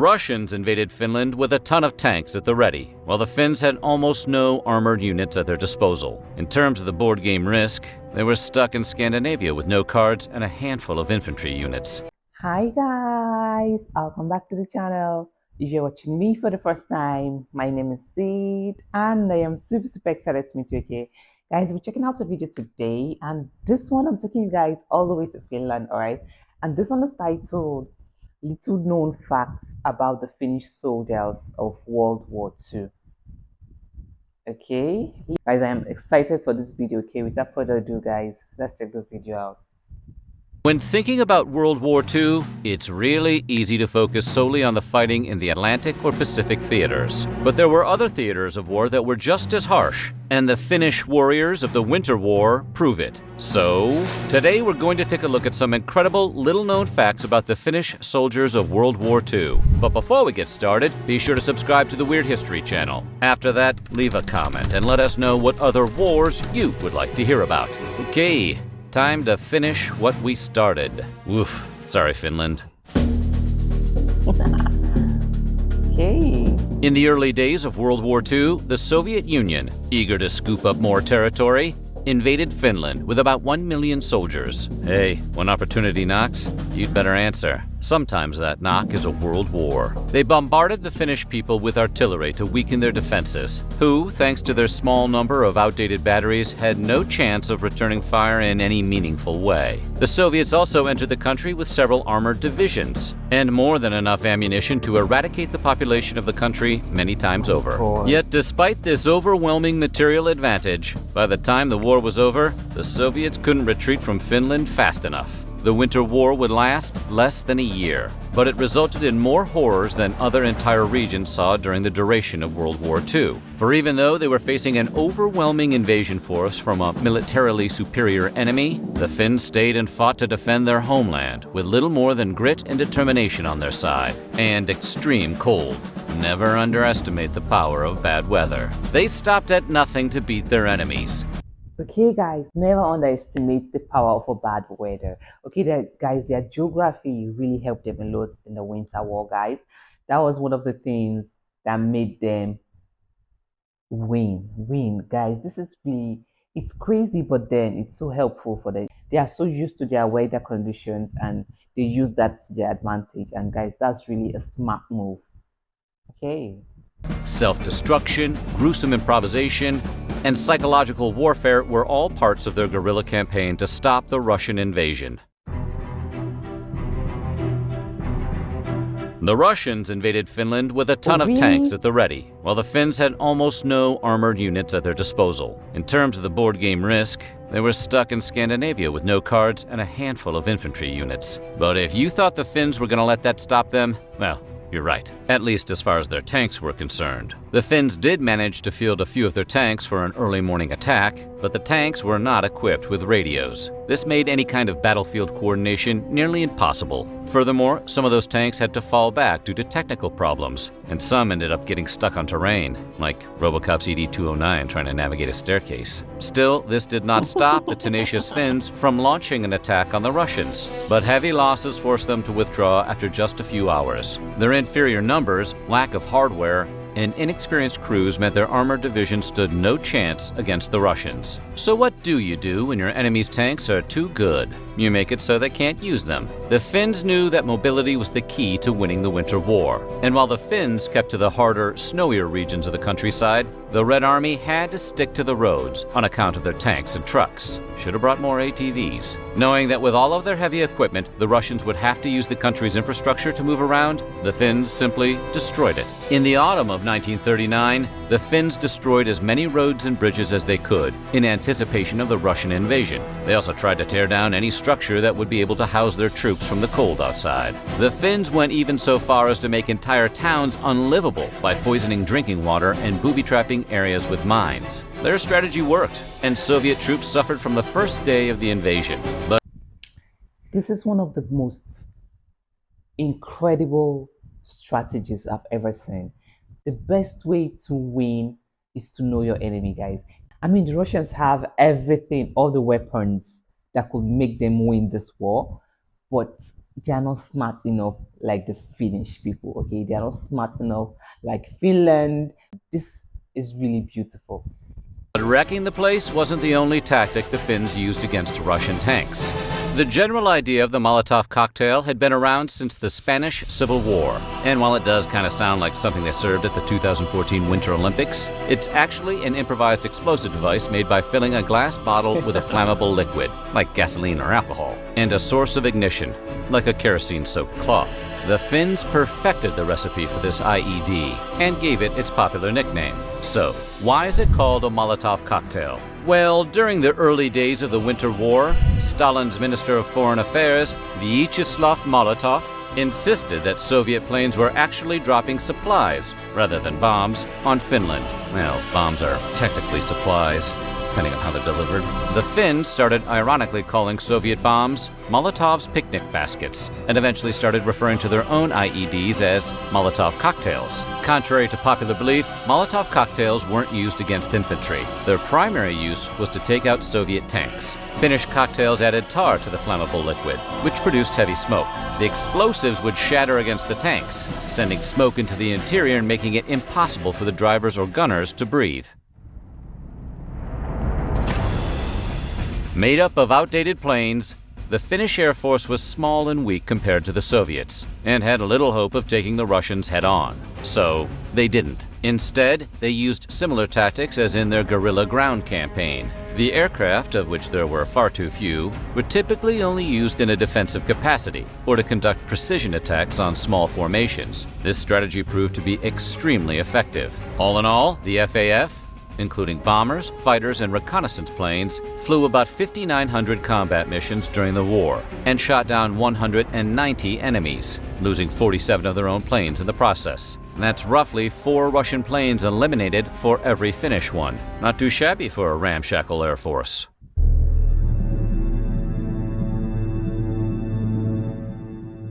Russians invaded Finland with a ton of tanks at the ready, while the Finns had almost no armored units at their disposal. In terms of the board game Risk, they were stuck in Scandinavia with no cards and a handful of infantry units. Hi guys, welcome back to the channel. If you're watching me for the first time, my name is Sid and I am super excited to meet you again. Guys, we're checking out a video today and this one I'm taking you guys all the way to Finland, alright? And this one is titled Little Known Facts About the Finnish Soldiers of World War II. Okay, guys, I am excited for this video. Okay, without further ado guys, let's check this video out. When thinking about World War II, it's really easy to focus solely on the fighting in the Atlantic or Pacific theaters. But there were other theaters of war that were just as harsh, and the Finnish warriors of the Winter War prove it. So, today we're going to take a look at some incredible little-known facts about the Finnish soldiers of World War II. But before we get started, be sure to subscribe to the Weird History channel. After that, leave a comment and let us know what other wars you would like to hear about. Okay. Time to finish what we started. Woof. Sorry, Finland. Okay. In the early days of World War II, the Soviet Union, eager to scoop up more territory, invaded Finland with about 1 million soldiers. Hey, when opportunity knocks, you'd better answer. Sometimes that knock is a world war. They bombarded the Finnish people with artillery to weaken their defenses, who, thanks to their small number of outdated batteries, had no chance of returning fire in any meaningful way. The Soviets also entered the country with several armored divisions, and more than enough ammunition to eradicate the population of the country many times over. Yet despite this overwhelming material advantage, by the time the war was over, the Soviets couldn't retreat from Finland fast enough. The Winter War would last less than a year, but it resulted in more horrors than other entire regions saw during the duration of World War II. For even though they were facing an overwhelming invasion force from a militarily superior enemy, the Finns stayed and fought to defend their homeland with little more than grit and determination on their side, and extreme cold. Never underestimate the power of bad weather. They stopped at nothing to beat their enemies. Okay, guys, never underestimate the power of a bad weather. Okay, guys, their geography really helped them a lot in the Winter War, guys. That was one of the things that made them win. Guys, this is really, it's crazy, but then it's so helpful for them. They are so used to their weather conditions and they use that to their advantage. And guys, that's really a smart move. Okay. Self-destruction, gruesome improvisation, and psychological warfare were all parts of their guerrilla campaign to stop the Russian invasion. The Russians invaded Finland with a ton of tanks at the ready, while the Finns had almost no armored units at their disposal. In terms of the board game Risk, they were stuck in Scandinavia with no cards and a handful of infantry units. But if you thought the Finns were going to let that stop them, well, you're right, at least as far as their tanks were concerned. The Finns did manage to field a few of their tanks for an early morning attack, but the tanks were not equipped with radios. This made any kind of battlefield coordination nearly impossible. Furthermore, some of those tanks had to fall back due to technical problems, and some ended up getting stuck on terrain, like RoboCop's ED-209 trying to navigate a staircase. Still, this did not stop the tenacious Finns from launching an attack on the Russians, but heavy losses forced them to withdraw after just a few hours. Their inferior numbers, lack of hardware, and inexperienced crews meant their armored division stood no chance against the Russians. So what do you do when your enemy's tanks are too good? You make it so they can't use them. The Finns knew that mobility was the key to winning the Winter War. And while the Finns kept to the harder, snowier regions of the countryside, the Red Army had to stick to the roads on account of their tanks and trucks. Should have brought more ATVs. Knowing that with all of their heavy equipment, the Russians would have to use the country's infrastructure to move around, the Finns simply destroyed it. In the autumn of 1939, the Finns destroyed as many roads and bridges as they could in anticipation of the Russian invasion. They also tried to tear down any structure that would be able to house their troops from the cold outside. The Finns went even so far as to make entire towns unlivable by poisoning drinking water and booby-trapping areas with mines. Their strategy worked, and Soviet troops suffered from the first day of the invasion. But this is one of the most incredible strategies I've ever seen. The best way to win is to know your enemy, guys. I mean, the Russians have everything, all the weapons that could make them win this war, but they are not smart enough like the Finnish people. Okay, they are not smart enough like Finland. This is really beautiful. But wrecking the place wasn't the only tactic the Finns used against Russian tanks. The general idea of the Molotov cocktail had been around since the Spanish Civil War, and while it does kind of sound like something they served at the 2014 Winter Olympics, it's actually an improvised explosive device made by filling a glass bottle with a flammable liquid, like gasoline or alcohol, and a source of ignition, like a kerosene-soaked cloth. The Finns perfected the recipe for this IED and gave it its popular nickname. So, why is it called a Molotov cocktail? Well, during the early days of the Winter War, Stalin's Minister of Foreign Affairs, Vyacheslav Molotov, insisted that Soviet planes were actually dropping supplies, rather than bombs, on Finland. Well, bombs are technically supplies, depending on how they're delivered. The Finns started ironically calling Soviet bombs Molotov's picnic baskets, and eventually started referring to their own IEDs as Molotov cocktails. Contrary to popular belief, Molotov cocktails weren't used against infantry. Their primary use was to take out Soviet tanks. Finnish cocktails added tar to the flammable liquid, which produced heavy smoke. The explosives would shatter against the tanks, sending smoke into the interior and making it impossible for the drivers or gunners to breathe. Made up of outdated planes, the Finnish Air Force was small and weak compared to the Soviets, and had little hope of taking the Russians head-on. So, they didn't. Instead, they used similar tactics as in their guerrilla ground campaign. The aircraft, of which there were far too few, were typically only used in a defensive capacity, or to conduct precision attacks on small formations. This strategy proved to be extremely effective. All in all, the FAF, including bombers, fighters, and reconnaissance planes, flew about 5,900 combat missions during the war and shot down 190 enemies, losing 47 of their own planes in the process. That's roughly 4 Russian planes eliminated for every Finnish one. Not too shabby for a ramshackle air force.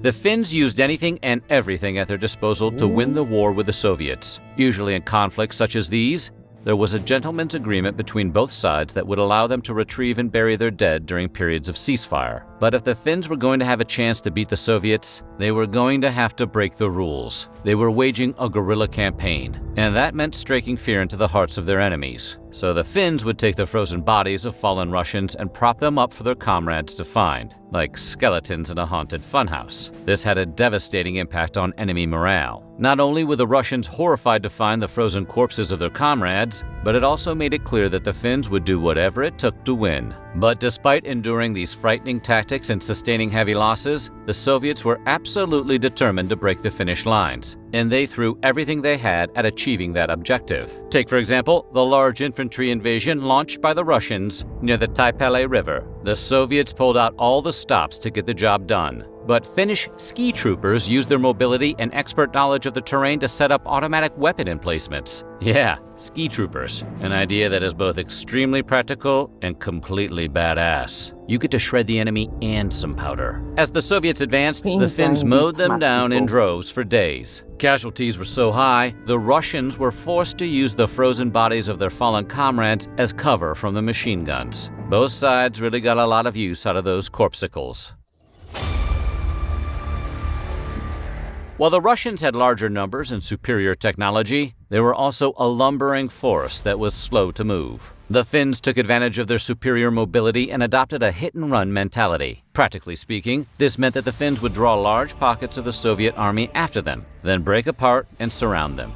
The Finns used anything and everything at their disposal to win the war with the Soviets. Usually in conflicts such as these, there was a gentleman's agreement between both sides that would allow them to retrieve and bury their dead during periods of ceasefire. But if the Finns were going to have a chance to beat the Soviets, they were going to have to break the rules. They were waging a guerrilla campaign, and that meant striking fear into the hearts of their enemies. So the Finns would take the frozen bodies of fallen Russians and prop them up for their comrades to find, like skeletons in a haunted funhouse. This had a devastating impact on enemy morale. Not only were the Russians horrified to find the frozen corpses of their comrades, but it also made it clear that the Finns would do whatever it took to win. But despite enduring these frightening tactics and sustaining heavy losses, the Soviets were absolutely determined to break the Finnish lines, and they threw everything they had at achieving that objective. Take, for example, the large infantry invasion launched by the Russians near the Taipale River. The Soviets pulled out all the stops to get the job done. But Finnish ski troopers used their mobility and expert knowledge of the terrain to set up automatic weapon emplacements. Yeah, ski troopers. An idea that is both extremely practical and completely badass. You get to shred the enemy and some powder. As the Soviets advanced, the Finns mowed them down in droves for days. Casualties were so high, the Russians were forced to use the frozen bodies of their fallen comrades as cover from the machine guns. Both sides really got a lot of use out of those corpsicles. While the Russians had larger numbers and superior technology, they were also a lumbering force that was slow to move. The Finns took advantage of their superior mobility and adopted a hit-and-run mentality. Practically speaking, this meant that the Finns would draw large pockets of the Soviet army after them, then break apart and surround them.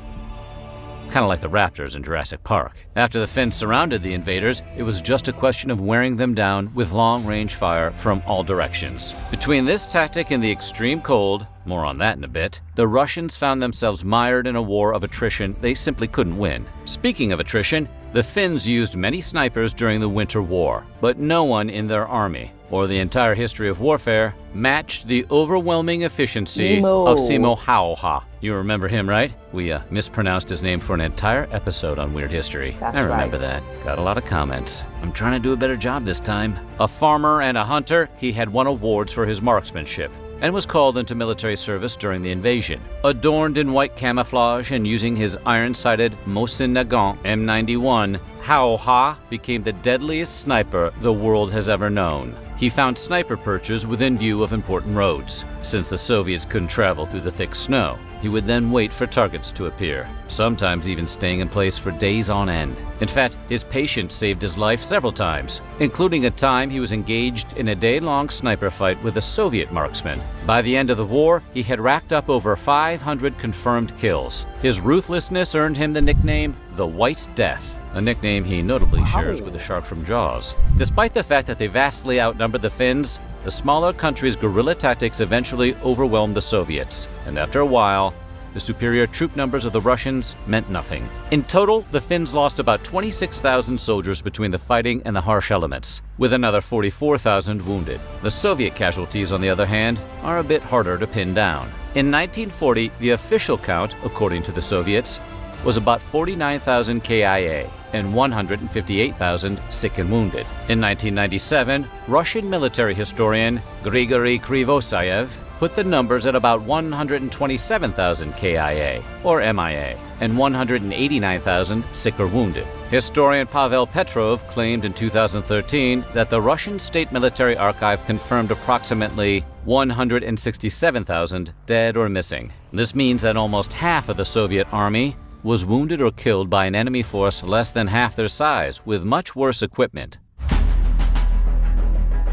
Kind of like the raptors in Jurassic Park. After the Finns surrounded the invaders, it was just a question of wearing them down with long-range fire from all directions. Between this tactic and the extreme cold, more on that in a bit, the Russians found themselves mired in a war of attrition they simply couldn't win. Speaking of attrition, the Finns used many snipers during the Winter War, but no one in their army, or the entire history of warfare, matched the overwhelming efficiency of Simo Hauha. You remember him, right? We mispronounced his name for an entire episode on Weird History. I remember that. Got a lot of comments. I'm trying to do a better job this time. A farmer and a hunter, he had won awards for his marksmanship and was called into military service during the invasion. Adorned in white camouflage and using his iron-sighted Mosin Nagant M91, Hauha became the deadliest sniper the world has ever known. He found sniper perches within view of important roads. Since the Soviets couldn't travel through the thick snow, he would then wait for targets to appear, sometimes even staying in place for days on end. In fact, his patience saved his life several times, including a time he was engaged in a day-long sniper fight with a Soviet marksman. By the end of the war, he had racked up over 500 confirmed kills. His ruthlessness earned him the nickname the White Death, a nickname he notably shares with the shark from Jaws. Despite the fact that they vastly outnumbered the Finns, the smaller country's guerrilla tactics eventually overwhelmed the Soviets, and after a while, the superior troop numbers of the Russians meant nothing. In total, the Finns lost about 26,000 soldiers between the fighting and the harsh elements, with another 44,000 wounded. The Soviet casualties, on the other hand, are a bit harder to pin down. In 1940, the official count, according to the Soviets, was about 49,000 KIA and 158,000 sick and wounded. In 1997, Russian military historian Grigory Krivosayev put the numbers at about 127,000 KIA, or MIA, and 189,000 sick or wounded. Historian Pavel Petrov claimed in 2013 that the Russian State Military Archive confirmed approximately 167,000 dead or missing. This means that almost half of the Soviet army was wounded or killed by an enemy force less than half their size, with much worse equipment.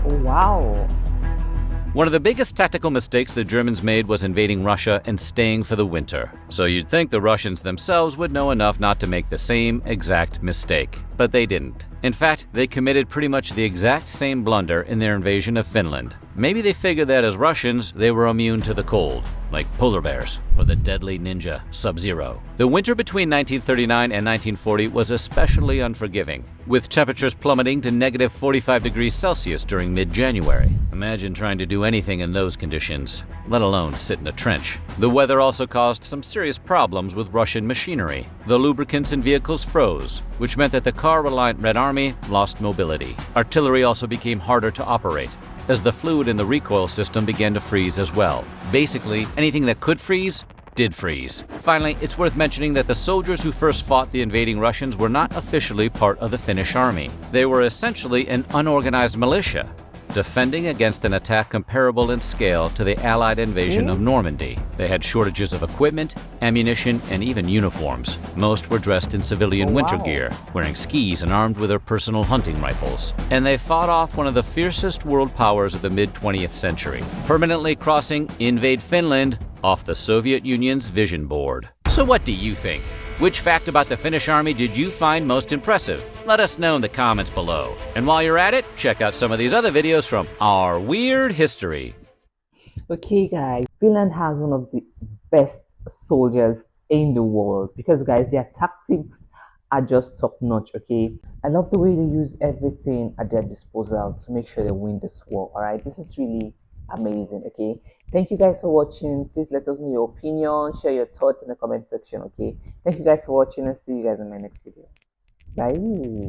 Wow. One of the biggest tactical mistakes the Germans made was invading Russia and staying for the winter. So you'd think the Russians themselves would know enough not to make the same exact mistake. But they didn't. In fact, they committed pretty much the exact same blunder in their invasion of Finland. Maybe they figured that as Russians, they were immune to the cold, like polar bears or the deadly ninja Sub-Zero. The winter between 1939 and 1940 was especially unforgiving, with temperatures plummeting to negative 45 degrees Celsius during mid-January. Imagine trying to do anything in those conditions, let alone sit in a trench. The weather also caused some serious problems with Russian machinery. The lubricants in vehicles froze, which meant that the car-reliant Red Army lost mobility. Artillery also became harder to operate, as the fluid in the recoil system began to freeze as well. Basically, anything that could freeze did freeze. Finally, it's worth mentioning that the soldiers who first fought the invading Russians were not officially part of the Finnish army. They were essentially an unorganized militia, defending against an attack comparable in scale to the Allied invasion of Normandy. They had shortages of equipment, ammunition, and even uniforms. Most were dressed in civilian winter gear, wearing skis and armed with their personal hunting rifles. And they fought off one of the fiercest world powers of the mid-20th century, permanently crossing Invade Finland off the Soviet Union's vision board. So what do you think? Which fact about the Finnish army did you find most impressive? Let us know in the comments below. And while you're at it, check out some of these other videos from our weird history. Okay, guys, Finland has one of the best soldiers in the world because, guys, their tactics are just top notch. Okay, I love the way they use everything at their disposal to make sure they win this war. All right, this is really amazing. Okay, thank you guys for watching. Please let us know your opinion, share your thoughts in the comment section. Okay, thank you guys for watching, and see you guys in my next video. Bye.